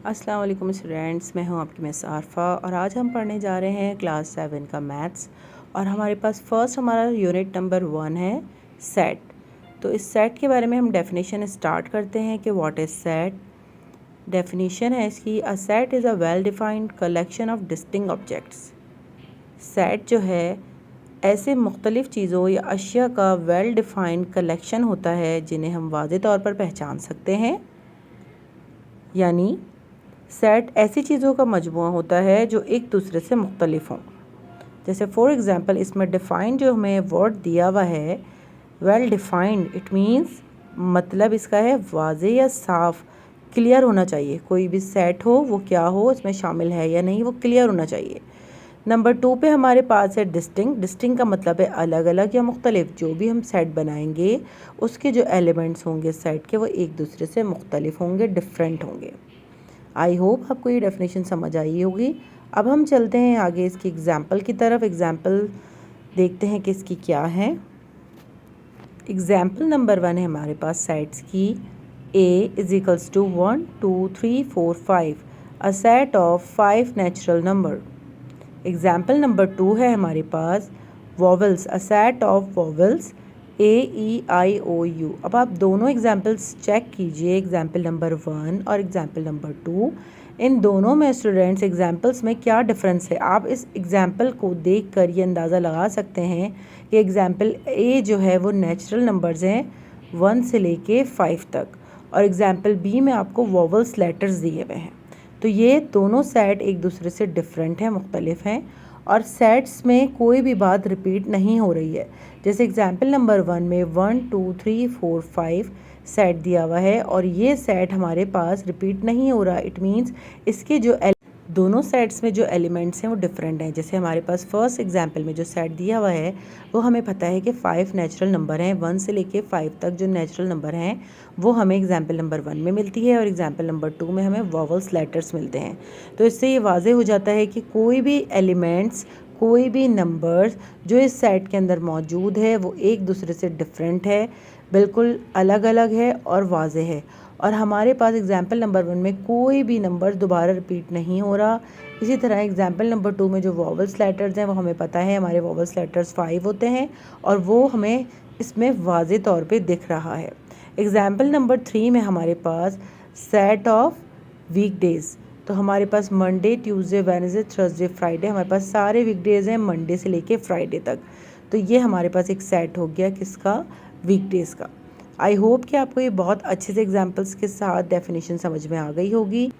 अस्सलाम वालेकुम स्टूडेंट्स, मैं हूं आपकी मिस आरफा और आज हम पढ़ने जा रहे हैं क्लास 7 का मैथ्स। और हमारे पास फर्स्ट हमारा यूनिट नंबर 1 है सेट। तो इस सेट के बारे में हम डेफिनेशन स्टार्ट करते हैं कि व्हाट इज़ सेट। डेफिनेशन है इसकी, a set is a well defined collection of distinct objects. Set जो है ऐसे मुख्तलिफ़ चीज़ों या अशिया का वेल डिफाइंड कलेक्शन होता है जिन्हें हम वाज़े तौर पर पहचान सकते हैं। यानी सेट ऐसी चीज़ों का मजमूआ होता है जो एक दूसरे से मुख्तलिफ हों। जैसे फॉर एग्ज़ाम्पल इसमें डिफ़ाइंड जो हमें वर्ड दिया हुआ है, वेल डिफ़ाइंड, इट मीन्स मतलब इसका है वाज़े या साफ, क्लियर होना चाहिए। कोई भी सेट हो वो क्या हो, इसमें शामिल है या नहीं, वो क्लियर होना चाहिए। नंबर 2 पे हमारे पास है डिस्टिंक्ट। डिस्टिंक्ट का मतलब है अलग अलग या मुख्तलिफ। जो भी हम सेट बनाएंगे उसके जो एलिमेंट्स होंगे सेट के वो एक दूसरे से मुख्तलिफ होंगे, डिफरेंट होंगे। आई होप आपको ये डेफिनेशन समझ आई होगी। अब हम चलते हैं आगे इसकी एग्ज़ाम्पल की तरफ। एग्ज़ाम्पल देखते हैं कि इसकी क्या है। एग्ज़ाम्पल नंबर 1 है हमारे पास सेट्स की। A is equals to 1 2 3 4 5 a set of 5 natural number. Example number 2 है हमारे पास vowels, a set of vowels AEIOU। अब आप दोनों एग्जाम्पल्स चेक कीजिए, एग्जाम्पल नंबर 1 और एग्जाम्पल नंबर 2। इन दोनों में स्टूडेंट्स एग्जाम्पल्स में क्या डिफरेंस है, आप इस एग्जाम्पल को देख कर ये अंदाज़ा लगा सकते हैं कि एग्जाम्पल A जो है वो नेचुरल नंबर्स हैं 1 से लेके 5 तक, और एग्जाम्पल B में आपको वॉवल्स लेटर्स दिए हुए हैं। तो ये दोनों सेट एक दूसरे से डिफरेंट हैं, मुख्तलिफ हैं, और सेट्स में कोई भी बात रिपीट नहीं हो रही है। जैसे एग्जाम्पल नंबर 1 में 1 2 3 4 5 सेट दिया हुआ है और ये सेट हमारे पास रिपीट नहीं हो रहा। इट मीन्स इसके जो दोनों सेट्स में जो एलिमेंट्स हैं वो डिफरेंट हैं। जैसे हमारे पास फर्स्ट एग्जाम्पल में जो सेट दिया हुआ है वो हमें पता है कि 5 नेचुरल नंबर हैं, 1 से लेके 5 तक जो नेचुरल नंबर हैं वो हमें एग्जाम्पल नंबर 1 में मिलती है और एग्जाम्पल नंबर 2 में हमें वॉवल्स लेटर्स मिलते हैं। तो इससे ये वाज़े हो जाता है कि कोई भी एलिमेंट्स, कोई भी नंबर्स जो इस सेट के अंदर मौजूद है वो एक दूसरे से डिफरेंट है, बिल्कुल अलग अलग है और वाज़े है। और हमारे पास एग्जाम्पल नंबर 1 में कोई भी नंबर दोबारा रिपीट नहीं हो रहा। इसी तरह एग्जाम्पल नंबर 2 में जो वॉवल्स लेटर्स हैं वो हमें पता है हमारे वॉवल्स लेटर्स 5 होते हैं और वो हमें इसमें वाज़े तौर पे दिख रहा है। एग्जाम्पल नंबर 3 में हमारे पास सेट ऑफ वीकडेज़। तो हमारे पास Monday Tuesday Wednesday Thursday Friday, हमारे पास सारे वीकडेज़ हैं मंडे से लेके फ्राइडे तक। तो ये हमारे पास एक सेट हो गया किसका, वीकडेज़ का। आई होप कि आपको ये बहुत अच्छे से एग्जांपल्स के साथ डेफिनेशन समझ में आ गई होगी।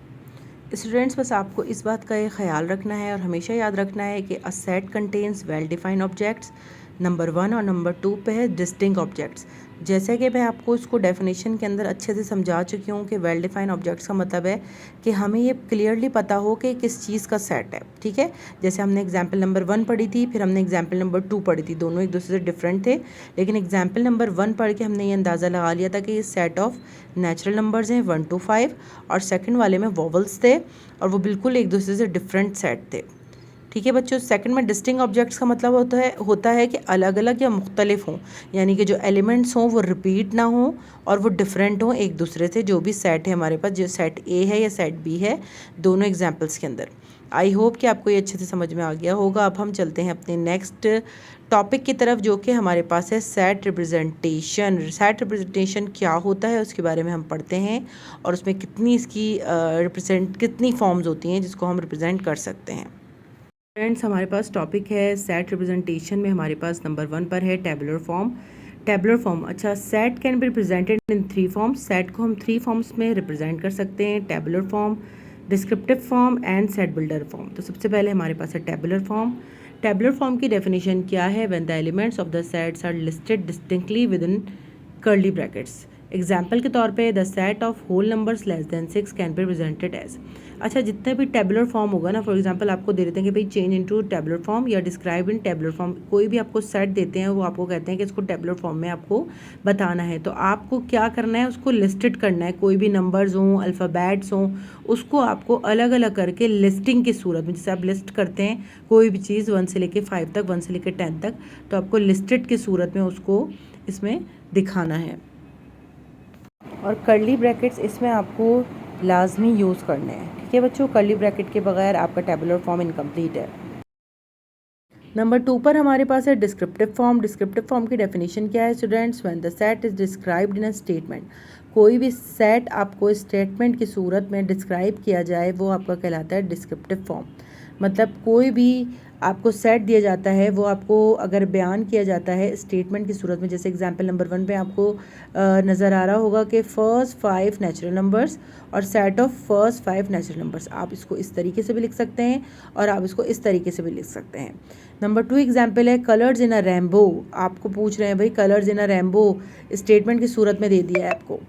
स्टूडेंट्स बस आपको इस बात का ये ख्याल रखना है और हमेशा याद रखना है कि a set contains well defined objects. Number 1 और नंबर 2 पे है डिस्टिंक्ट ऑब्जेक्ट्स। जैसे कि मैं आपको इसको डेफिनेशन के अंदर अच्छे से समझा चुकी हूँ कि वेल डिफाइंड ऑब्जेक्ट्स का मतलब है कि हमें ये क्लियरली पता हो कि किस चीज़ का सेट है। ठीक है, जैसे हमने एग्जाम्पल नंबर 1 पढ़ी थी, फिर हमने एग्जाम्पल नंबर 2 पढ़ी थी, दोनों एक दूसरे से डिफरेंट थे, लेकिन एग्जाम्पल नंबर 1 पढ़ के हमने ये अंदाज़ा लगा लिया था कि ये सेट ऑफ नेचुरल नंबर्स हैं 1 to 5, और सेकंड वाले में वॉवल्स थे और वो बिल्कुल एक दूसरे से डिफरेंट सेट थे। ठीक है बच्चों, सेकंड में डिस्टिंक्ट ऑब्जेक्ट्स का मतलब होता है कि अलग अलग या मुख्तलिफ हों, यानी कि जो एलिमेंट्स हों वो रिपीट ना हों और वो डिफरेंट हों एक दूसरे से। जो भी सेट है हमारे पास, जो सेट ए है या सेट बी है, दोनों एग्जाम्पल्स के अंदर। आई होप कि आपको ये अच्छे से समझ में आ गया होगा। अब हम चलते हैं अपने नेक्स्ट टॉपिक की तरफ जो कि हमारे पास है सेट रिप्रेजेंटेशन। सेट रिप्रेजेंटेशन क्या होता है उसके बारे में हम पढ़ते हैं और उसमें कितनी इसकी कितनी फॉर्म्स होती हैं जिसको हम रिप्रेजेंट कर सकते हैं। फ्रेंड्स हमारे पास टॉपिक है सेट रिप्रेजेंटेशन में हमारे पास नंबर 1 पर है टेबुलर फॉर्म। टेबुलर फॉर्म, अच्छा, set can be represented in 3 forms. Set को हम 3 फॉर्म्स में रिप्रेजेंट कर सकते हैं, tabular form, descriptive form and set builder form. तो सबसे पहले हमारे पास है टेबुलर फॉर्म। टेबुलर फॉर्म की डेफिनेशन क्या है, when the elements of the sets are listed distinctly with in curly brackets. Example के तौर पे the set of whole numbers less than 6 can be represented as. अच्छा, जितने भी टेबुलर फॉर्म होगा ना, फॉर एग्जांपल आपको दे देते हैं कि भाई चेंज इनटू टेबुलर फॉर्म या डिस्क्राइब इन टेबुलर फॉर्म, कोई भी आपको सेट देते हैं वो आपको कहते हैं कि इसको टेबुलर फॉर्म में आपको बताना है। तो आपको क्या करना है, उसको लिस्टेड करना है। कोई भी नंबर्स हों, अल्फ़ाबेट्स हों, उसको आपको अलग अलग करके लिस्टिंग की सूरत में, जैसे आप लिस्ट करते हैं कोई भी चीज़ 1 से लेके 5 तक, 1 से लेके 10 तक, तो आपको लिस्टेड की सूरत में उसको इसमें दिखाना है। और कर्ली ब्रैकेट्स इसमें आपको लाजमी यूज़ करने हैं। ठीक है बच्चों, कर्ली ब्रैकेट के बगैर आपका टेबुलर फॉर्म इनकम्प्लीट है। नंबर 2 पर हमारे पास है डिस्क्रिप्टिव फॉर्म। डिस्क्रिप्टिव फॉर्म की डेफिनेशन क्या है students? When the set is described in a statement, कोई भी सेट आपको स्टेटमेंट की सूरत में डिस्क्राइब किया जाए वो आपका कहलाता है डिस्क्रिप्टिव फॉर्म। मतलब कोई भी आपको सेट दिया जाता है वो आपको अगर बयान किया जाता है स्टेटमेंट की सूरत में, जैसे एग्जांपल नंबर 1 पे आपको नज़र आ रहा होगा कि फर्स्ट 5 नेचुरल नंबर्स और set of first 5 natural numbers. आप इसको इस तरीके से भी लिख सकते हैं और आप इसको इस तरीके से भी लिख सकते हैं। नंबर 2 एग्जाम्पल है कलर्स इन अ रेम्बो। आपको पूछ रहे हैं भाई कलर्स इन अ रेम्बो स्टेटमेंट की सूरत में दे दिया है आपको,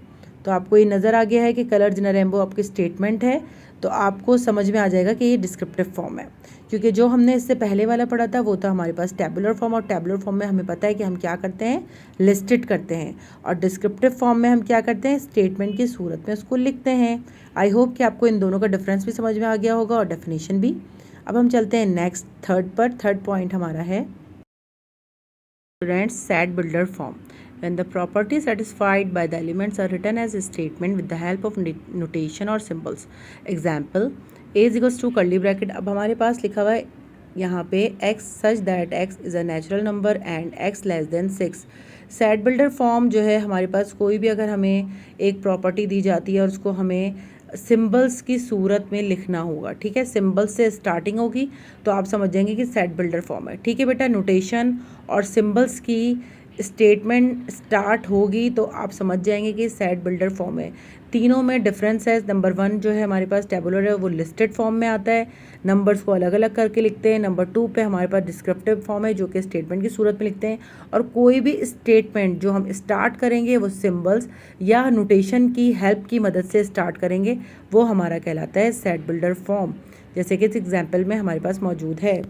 तो आपको ये नज़र आ गया है कि कलर्स इन अ रेम्बो आपकी स्टेटमेंट है, तो आपको समझ में आ जाएगा कि ये डिस्क्रिप्टिव फॉर्म है। क्योंकि जो हमने इससे पहले वाला पढ़ा था वो था हमारे पास टेबुलर फॉर्म, और टेबुलर फॉर्म में हमें पता है कि हम क्या करते हैं, लिस्टेड करते हैं, और डिस्क्रिप्टिव फॉर्म में हम क्या करते हैं, स्टेटमेंट की सूरत में उसको लिखते हैं। आई होप कि आपको इन दोनों का डिफरेंस भी समझ में आ गया होगा और डेफिनेशन भी। अब हम चलते हैं नेक्स्ट थर्ड पर। थर्ड पॉइंट हमारा है students set builder form. When the property satisfied by the elements are written as a statement with the help of notation or symbols. Example, a is equals to curly bracket। अब हमारे पास लिखा हुआ है यहाँ पे x such that x is a natural number and x less than 6। Set builder form जो है हमारे पास कोई भी अगर हमें एक प्रॉपर्टी दी जाती है और उसको हमें सिंबल्स की सूरत में लिखना होगा, ठीक है, सिंबल्स से स्टार्टिंग होगी तो आप समझ जाएंगे कि सेट बिल्डर फॉर्म है। ठीक है बेटा, नोटेशन और सिंबल्स की स्टेटमेंट स्टार्ट होगी तो आप समझ जाएंगे कि सेट बिल्डर फॉर्म है। तीनों में डिफरेंस है। नंबर 1 जो है हमारे पास टेबुलर है वो लिस्टेड फॉर्म में आता है, नंबर्स को अलग अलग करके लिखते हैं। नंबर 2 पे हमारे पास डिस्क्रिप्टिव फॉर्म है जो कि स्टेटमेंट की सूरत में लिखते हैं, और कोई भी स्टेटमेंट जो हम स्टार्ट करेंगे वो सिंबल्स या नोटेशन की हेल्प की मदद से स्टार्ट करेंगे, वो हमारा कहलाता है सेट बिल्डर फॉर्म, जैसे कि इस एग्जाम्पल में हमारे पास मौजूद है।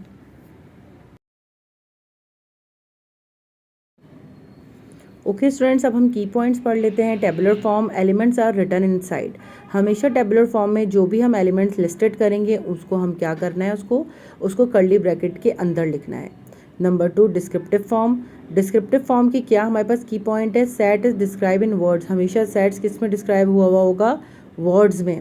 ओके स्टूडेंट्स, अब हम की पॉइंट्स पढ़ लेते हैं। Tabular form, elements are written inside. हमेशा टेबुलर फॉर्म में जो भी हम एलिमेंट्स लिस्टेड करेंगे उसको हम क्या करना है, उसको कर्ली ब्रैकेट के अंदर लिखना है। Number 2 descriptive form. Descriptive form की क्या हमारे पास की पॉइंट है, set is describe in words. हमेशा सेट्स किस में डिस्क्राइब हुआ होगा, वर्ड्स में।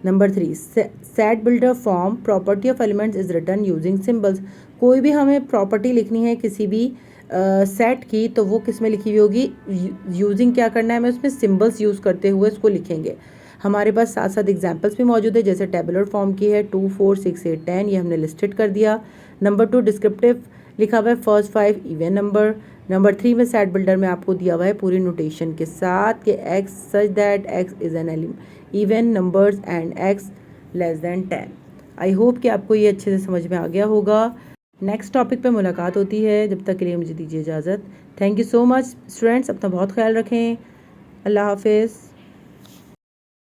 Number 3 set builder form, property of elements is written using symbols. कोई भी हमें प्रॉपर्टी लिखनी है किसी भी सेट की तो वो किस में लिखी हुई होगी, यूजिंग क्या करना है, हमें उसमें सिंबल्स यूज़ करते हुए उसको लिखेंगे। हमारे पास साथ साथ एग्जांपल्स भी मौजूद है, जैसे टेबुलर फॉर्म की है 2 4 6 8 10, ये हमने लिस्टेड कर दिया। नंबर 2 डिस्क्रिप्टिव लिखा हुआ है फर्स्ट 5 इवन नंबर। नंबर 3 में सेट बिल्डर में आपको दिया हुआ है पूरी नोटेशन के साथ कि x such that x is an even numbers and x less than 10। I hope कि आपको ये अच्छे से समझ में आ गया होगा। नेक्स्ट टॉपिक पे मुलाकात होती है, जब तक के लिए मुझे दीजिए इजाज़त। Thank you so much students, अपना बहुत ख्याल रखें। अल्लाह हाफिज़।